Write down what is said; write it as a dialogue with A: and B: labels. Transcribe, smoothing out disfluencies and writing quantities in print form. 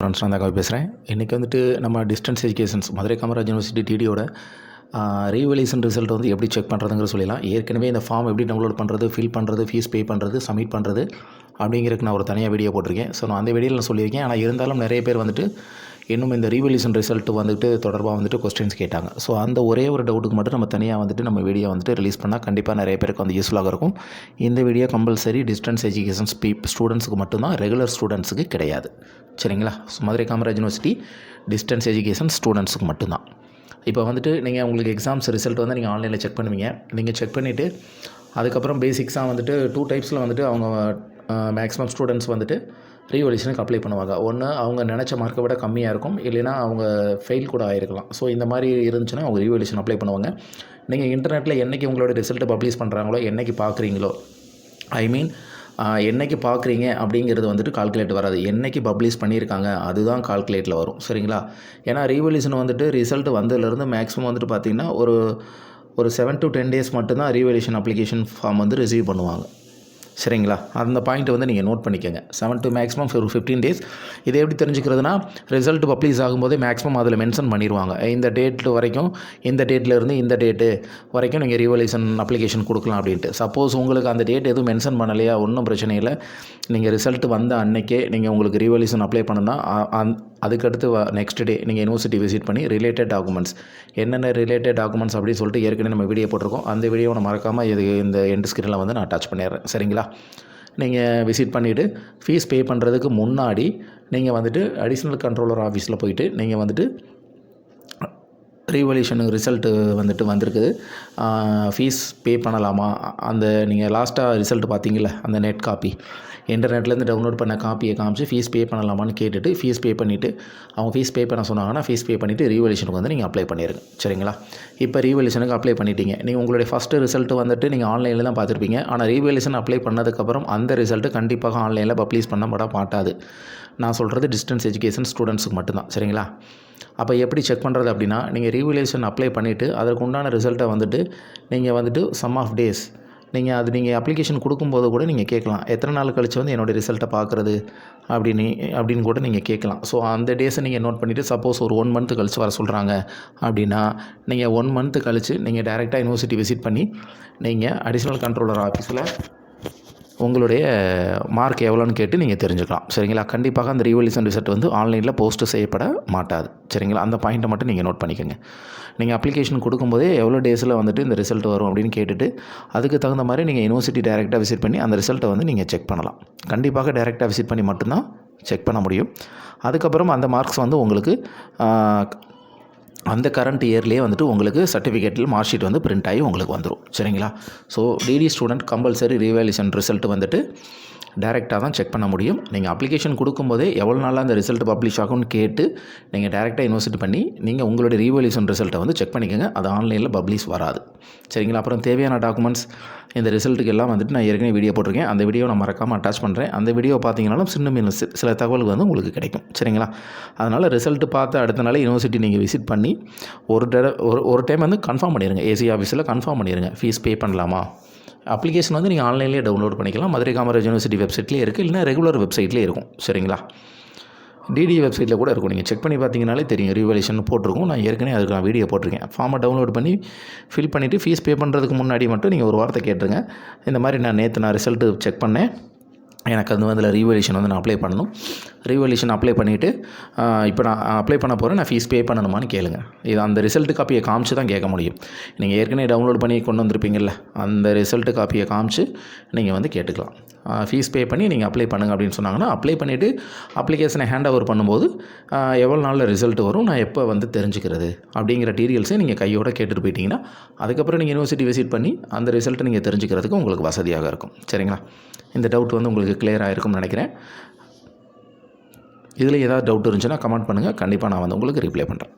A: Friends நான் தான் பேசுகிறேன். இன்றைக்கி வந்துட்டு நம்ம distance educations Madurai Kamaraj university டிடியோட ரீவல்யூஷன் ரிசல்ட் வந்து எப்படி செக் பண்ணுறதுங்கிற சொல்லிடலாம். ஏற்கனவே இந்த ஃபார்ம் எப்படி டவுன்லோட் பண்ணுறது, ஃபில் பண்ணுறது, ஃபீஸ் பே பண்ணுறது, சப்மிட் பண்ணுறது அப்படிங்கிறதுக்கு நான் ஒரு தனியாக வீடியோ போட்டிருக்கேன். ஸோ நான் அந்த வீடியோவில் நான் சொல்லியிருக்கேன். ஆனால் இருந்தாலும் நிறைய பேர் வந்துட்டு இன்னும் இந்த ரீவல்யூஷன் ரிசல்ட் வந்துட்டு தொடர்பாக வந்துட்டு கொஸ்டின்ஸ் கேட்டாங்க. ஸோ அந்த ஒரே ஒரு டவுட்டுக்கு மட்டும் நம்ம தனியாக வந்துட்டு நம்ம வீடியோ வந்துட்டு ரிலீஸ் பண்ணால் கண்டிப்பாக நிறைய பேருக்கு வந்து யூஸ்ஃபுல்லாக இருக்கும். இந்த வீடியோ கம்பல்சரி டிஸ்டன்ஸ் எஜுகேஷன்ஸ் ஸ்டூடெண்ட்ஸுக்கு மட்டும்தான், ரெகுலர் ஸ்டூடெண்ட்ஸுக்கு கிடையாது. சரிங்களா? So Madurai Kamaraj university distance education ஸ்டூடெண்ட்ஸுக்கு மட்டும்தான். இப்போ வந்துட்டு நீங்கள் உங்களுக்கு எக்ஸாம்ஸ் ரிசல்ட் வந்து நீங்கள் ஆன்லைனில் செக் பண்ணுவீங்க. நீங்கள் செக் பண்ணிவிட்டு அதுக்கப்புறம் பேசிக்ஸாக வந்துட்டு 2 டைப்ஸில் வந்துட்டு அவங்க மேக்ஸிமம் ஸ்டூடெண்ட்ஸ் வந்துட்டு ரீவல்யூஷனுக்கு அப்ளை பண்ணுவாங்க. ஒன்று அவங்க நினச்ச மார்க்கை விட கம்மியாக இருக்கும், இல்லைனா அவங்க ஃபெயில் கூட ஆகிருக்கலாம். ஸோ இந்த மாதிரி இருந்துச்சுன்னா அவங்க ரீவல்யூஷன் அப்ளை பண்ணுவாங்க. நீங்கள் இன்டர்நெட்டில் என்றைக்கு உங்களோட ரிசல்ட்டை பப்ளிஷ் பண்ணுறாங்களோ, என்றைக்கு பார்க்குறீங்களோ, என்றைக்கு பார்க்குறீங்க அப்படிங்கிறது வந்துட்டு கால்குலேட் வராது. என்றைக்கு பப்ளிஷ் பண்ணியிருக்காங்க அதுதான் கால்குலேட்டில் வரும். சரிங்களா? ஏன்னா ரீவல்யூஷன் வந்துட்டு ரிசல்ட் வந்ததுலேருந்து மேக்ஸிமம் வந்துட்டு பார்த்திங்கன்னா ஒரு 7 to 10 days மட்டும்தான் ரீவல்யூஷன் அப்ளிகேஷன் ஃபார்ம் வந்து ரிசீவ் பண்ணுவாங்க. சரிங்களா? அந்த பாயிண்ட்டை வந்து நீங்கள் நோட் பண்ணிக்கோங்க. 7 to மேக்ஸிமம் ஒரு 15 days. இதை எப்படி தெரிஞ்சுக்கிறதுனா, ரிசல்ட் பப்ளிஷ் ஆகும்போதே மேக்ஸிமம் அதில் மென்ஷன் பண்ணிடுவாங்க. இந்த டேட் வரைக்கும், இந்த டேட்லேருந்து இந்த டேட்டு வரைக்கும் நீங்கள் ரீவல்யூஷன் அப்ளிகேஷன் கொடுக்கலாம் அப்படின்ட்டு. சப்போஸ் உங்களுக்கு அந்த டேட் எதுவும் மென்ஷன் பண்ணலையா, ஒன்றும் பிரச்சனை இல்லை. நீங்கள் ரிசல்ட் வந்த அன்னைக்கே நீங்கள் உங்களுக்கு ரீவல்யூஷன் அப்ளை பண்ணுன்னா அதுக்கடுத்து நெக்ஸ்ட் டே நீங்கள் யூனிவர்சிட்டி விசிட் பண்ணி ரிலேட்டட் டாக்குமெண்ட்ஸ் என்னென்ன ரிலேட்டட் டாக்குமெண்ட்ஸ் அப்படின்னு சொல்லிட்டு ஏற்கனவே நம்ம வீடியோ போட்டிருக்கோம். அந்த வீடியோவை நான் மறக்காமல் இந்த எண்ட் ஸ்க்ரீனில் வந்து நான் அட்டாச் பண்ணிடுறேன். சரிங்களா? நீங்கள் விசிட் பண்ணிவிட்டு ஃபீஸ் பே பண்ணுறதுக்கு முன்னாடி நீங்கள் வந்துட்டு அடிஷ்னல் கண்ட்ரோலர் ஆஃபீஸில் போயிட்டு நீங்கள் வந்துட்டு ரீவல்யூஷனுக்கு ரிசல்ட்டு வந்துட்டு வந்திருக்குது, ஃபீஸ் பே பண்ணலாமா, அந்த நீங்கள் லாஸ்ட்டாக ரிசல்ட் பார்த்தீங்கள்ல அந்த நெட் காப்பி, இன்டர்நெட்லேருந்து டவுன்லோட் பண்ண காப்பியை காமிச்சு ஃபீஸ் பே பண்ணலாமான்னு கேட்டுட்டு ஃபீஸ் பே பண்ணிவிட்டு அவங்க ஃபீஸ் பே பண்ண சொன்னாங்கன்னா ஃபீஸ் பே பண்ணிவிட்டு ரீவல்யூஷனுக்கு வந்து நீங்கள் அப்ளை பண்ணிடுங்க. சரிங்களா? இப்போ ரீவல்யூஷனுக்கு அப்ளை பண்ணிட்டீங்க. நீங்கள் உங்களுடைய ஃபஸ்ட்டு ரிசல்ட் வந்துட்டு நீங்கள் ஆன்லைனில் தான் பார்த்துருப்பீங்க. ஆனால் ரீவல்யூஷன் அப்ளை பண்ணதுக்கப்புறம் அந்த ரிசல்ட்டு கண்டிப்பாக ஆன்லைனில் பப்ளிஷ் பண்ண மாட்டாது. நான் சொல்கிறது டிஸ்டன்ஸ் எஜுகேஷன் ஸ்டூடெண்ட்ஸுக்கு மட்டும்தான். சரிங்களா? அப்போ எப்படி செக் பண்ணுறது அப்படின்னா, நீங்கள் ரீவல்யூஷன் அப்ளை பண்ணிவிட்டு அதற்கு உண்டான ரிசல்ட்டை வந்துட்டு நீங்கள் வந்துட்டு சம் ஆஃப் டேஸ் நீங்கள் அப்ளிகேஷன் கொடுக்கும்போது கூட நீங்கள் கேட்கலாம், எத்தனை நாள் கழித்து வந்து என்னோடய ரிசல்ட்டை பார்க்குறது அப்படின்னு கூட நீங்கள் கேட்கலாம். ஸோ அந்த டேஸை நீங்கள் நோட் பண்ணிவிட்டு, சப்போஸ் ஒரு 1 month கழித்து வர சொல்கிறாங்க அப்படின்னா, நீங்கள் 1 month கழித்து நீங்கள் டேரெக்டாக யூனிவர்சிட்டி விசிட் பண்ணி நீங்கள் அடிஷ்னல் கண்ட்ரோலர் ஆஃபீஸில் உங்களுடைய மார்க் எவ்வளோன்னு கேட்டு நீங்கள் தெரிஞ்சுக்கலாம். சரிங்களா? கண்டிப்பாக அந்த ரீவல்யூஷன் ரிசல்ட் வந்து ஆன்லைனில் போஸ்ட்டு செய்யப்பட மாட்டாது. சரிங்களா? அந்த பாயிண்ட்டை மட்டும் நீங்கள் நோட் பண்ணிக்கோங்க. நீங்கள் அப்ளிகேஷன் கொடுக்கும்போதே எவ்வளோ டேஸில் வந்துட்டு இந்த ரிசல்ட் வரும் அப்படின்னு கேட்டுட்டு அதுக்கு தகுந்த மாதிரி நீங்கள் யூனிவர்சிட்டி டேரெக்டாக விசிட் பண்ணி அந்த ரிசல்ட்டை வந்து நீங்கள் செக் பண்ணலாம். கண்டிப்பாக டேரெக்டாக விசிட் பண்ணி மட்டும்தான் செக் பண்ண முடியும். அதுக்கப்புறம் அந்த மார்க்ஸ் வந்து உங்களுக்கு அந்த கரண்ட் இயர்லேயே வந்துட்டு உங்களுக்கு சர்டிஃபிகேட்டில் மார்க் ஷீட் வந்து பிரிண்ட் ஆகி உங்களுக்கு வந்துடும். சரிங்களா? ஸோ டிடி ஸ்டூடெண்ட் கம்பல்சரி ரீவேல்யூஷன் ரிசல்ட் வந்துட்டு டேரெக்டாக தான் செக் பண்ண முடியும். நீங்கள் அப்ளிகேஷன் கொடுக்கும்போதே எவ்வளோ நாளாக அந்த ரிசல்ட் பப்ளிஷ் ஆகும்னு கேட்டு நீங்கள் டேரெக்டாக யூனிவர்சிட்டி பண்ணி நீங்கள் உங்களுடைய ரீவேல்யூஷன் ரிசல்ட்டை வந்து செக் பண்ணிக்கோங்க. அது ஆன்லைனில் பப்ளிஷ் வராது. சரிங்களா? அப்புறம் தேவையான டாக்குமெண்ட்ஸ் இந்த ரிசல்ட்டுக்கு எல்லாம் வந்துட்டு நான் ஏற்கனவே வீடியோ போட்டிருக்கேன். அந்த வீடியோ நான் மறக்காமல் அட்டாச் பண்ணுறேன். அந்த வீடியோ பார்த்தீங்கன்னாலும் சில தகவல்கள் வந்து உங்களுக்கு கிடைக்கும். சரிங்களா? அதனால் ரிசல்ட்டு பார்த்து அடுத்த நாள் யூனிவர்சிட்டி நீங்கள் விசிட் பண்ணி ஒரு டைம் வந்து கன்ஃபார்ம் பண்ணிடுங்க. ஏசி ஆஃபீஸில் கன்ஃபார்ம் பண்ணிடுங்க, ஃபீஸ் பே பண்ணலாமா. அப்ளிகேஷன் வந்து நீங்கள் ஆன்லைன்லேயே டவுன்லோட் பண்ணிக்கலாம். மதுரை காமராஜ் யூனிவர்சிட்டி வெப்சைட்லேயே இருக்குது, இல்லைனா ரெகுலர் வெப்சைட்லேயே இருக்கும். சரிங்களா? டிடி வெப்சைட்டில் கூட இருக்கும். நீங்கள் செக் பண்ணி பார்த்தீங்கனாலே தெரியும், ரீவல்யூஷன் போட்டிருக்கும். நான் ஏற்கனவே அதுக்கு நான் வீடியோ போட்டிருக்கேன். ஃபார்மை டவுன்லோட் பண்ணி ஃபில் பண்ணிவிட்டு ஃபீஸ் பே பண்ணுறதுக்கு முன்னாடி மட்டும் நீங்கள் ஒரு வார்த்தை கேட்டுருங்க, இந்த மாதிரி நேற்று ரிசல்ட்டு செக் பண்ணேன், எனக்கு அது வந்து ரீவல்யூஷன் வந்து நான் அப்ளை பண்ணணும். ரீவல்யூஷன் அப்ளை பண்ணிவிட்டு இப்போ நான் அப்ளை பண்ண போகிறேன், நான் ஃபீஸ் பே பண்ணணுமான்னு கேளுங்க. இது அந்த ரிசல்ட்டு காப்பியை காமிச்சு தான் கேட்க முடியும். நீங்கள் ஏற்கனவே டவுன்லோட் பண்ணி கொண்டு வந்திருப்பீங்கள்ல, அந்த ரிசல்ட்டு காப்பியை காமிச்சு நீங்கள் வந்து கேட்டுக்கலாம். ஃபீஸ் பே பண்ணி நீங்கள் அப்ளை பண்ணுங்கள் அப்படின்னு சொன்னாங்கன்னா, அப்ளை பண்ணிவிட்டு அப்ளிகேஷனை ஹேண்ட் ஓவர் பண்ணும்போது எவ்வளோ நாளில் ரிசல்ட் வரும், நான் எப்போ வந்து தெரிஞ்சுக்கிறது அப்படிங்கிற டீட்டெயில்ஸை நீங்கள் கையோடு கேட்டுட்டு போயிட்டீங்கன்னா, அதுக்கப்புறம் நீங்கள் யூனிவர்சிட்டி விசிட் பண்ணி அந்த ரிசல்ட்டை நீங்கள் தெரிஞ்சுக்கிறதுக்கு உங்களுக்கு வசதியாக இருக்கும். சரிங்களா? இந்த டவுட் வந்து உங்களுக்கு கிளியர் ஆகிருக்கும்னு நினைக்கிறேன். இதில் ஏதாவது டவுட் இருந்துச்சுன்னா கமெண்ட் பண்ணுங்கள். கண்டிப்பாக நான் வந்து உங்களுக்கு ரிப்ளை பண்ணுறேன்.